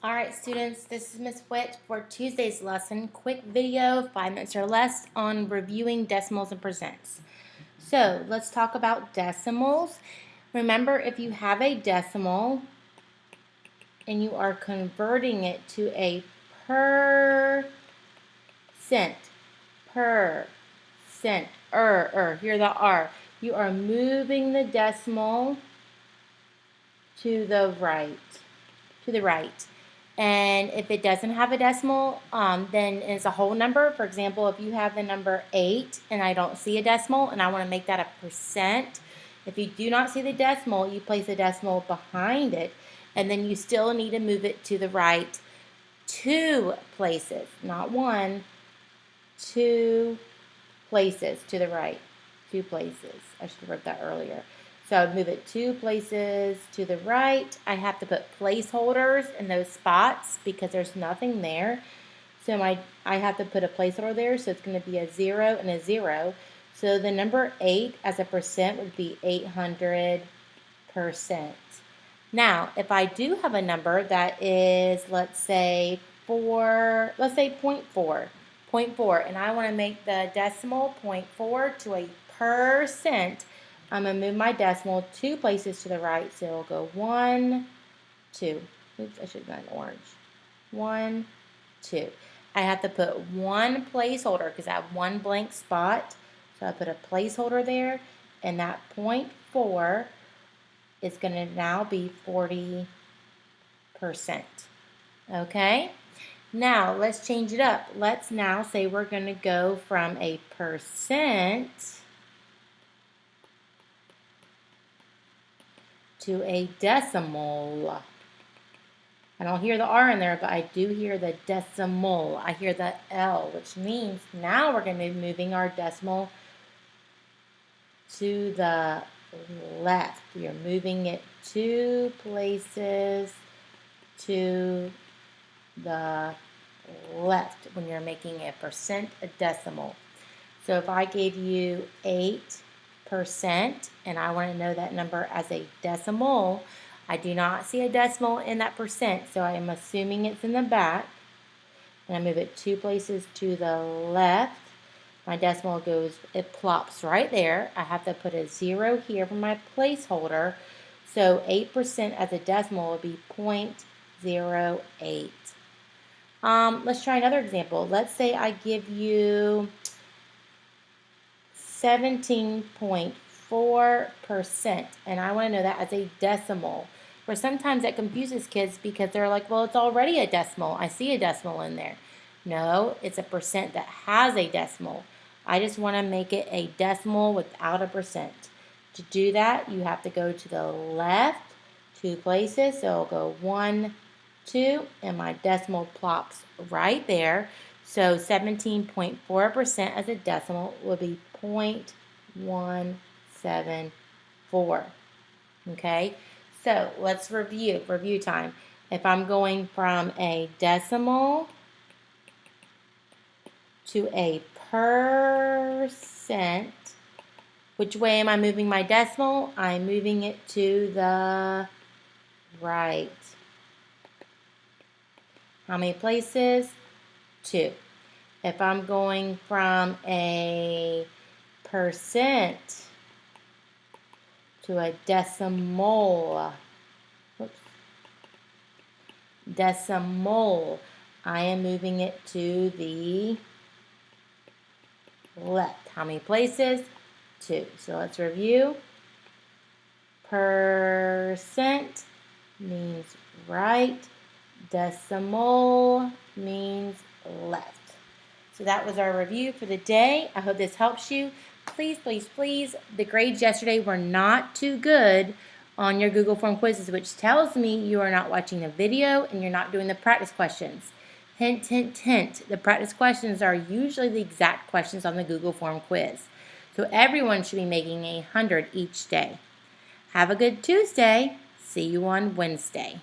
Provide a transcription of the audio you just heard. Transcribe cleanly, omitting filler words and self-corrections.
Alright students, this is Miss Witt for Tuesday's lesson. Quick video, 5 minutes or less, on reviewing decimals and percents. So let's talk about decimals. Remember, if you have a decimal and you are converting it to a percent, hear the R. You are moving the decimal to the right. And if it doesn't have a decimal, then it's a whole number. For example, if you have the number 8 and I don't see a decimal and I want to make that a percent, if you do not see the decimal, you place a decimal behind it, and then you still need to move it to the right 2 places, not 1, 2 places to the right. 2 places. I should have wrote that earlier. So I would move it 2 places to the right. I have to put placeholders in those spots because there's nothing there. So I have to put a placeholder there, so it's going to be a 0 and a 0. So the number 8 as a percent would be 800%. Now, if I do have a number that is, let's say 0.4, and I want to make the decimal 0.4 to a percent, I'm going to move my decimal 2 places to the right, so it'll go 1, 2. Oops, I should have done orange. 1, 2. I have to put one placeholder because I have one blank spot. So I put a placeholder there, and that 0.4 is going to now be 40%. Okay? Now, let's change it up. Let's now say we're going to go from a percent to a decimal. I don't hear the R in there, but I do hear the decimal. I hear the L, which means now we're going to be moving our decimal to the left. We are moving it 2 places to the left when you're making a percent a decimal. So if I gave you 8%, and I want to know that number as a decimal, I do not see a decimal in that percent, so I am assuming it's in the back, and I move it 2 places to the left. My decimal it plops right there. I have to put a 0 here for my placeholder, so 8% as a decimal would be 0.08. Let's try another example. Let's say I give you 17.4%, and I want to know that as a decimal. Where sometimes that confuses kids because they're like, well, it's already a decimal. I see a decimal in there. No, it's a percent that has a decimal. I just want to make it a decimal without a percent. To do that, you have to go to the left 2 places. So I'll go 1, 2, and my decimal plops right there. So 17.4% as a decimal will be 0.174. Okay, so let's review time. If I'm going from a decimal to a percent, which way am I moving my decimal? I'm moving it to the right. How many places? 2. If I'm going from a percent to a decimal, I am moving it to the left. How many places? 2. So let's review. Percent means right. Decimal means left. So that was our review for the day. I hope this helps you. Please, please, please, the grades yesterday were not too good on your Google Form quizzes, which tells me you are not watching the video and you're not doing the practice questions. Hint, hint, hint. The practice questions are usually the exact questions on the Google Form quiz. So everyone should be making 100 each day. Have a good Tuesday. See you on Wednesday.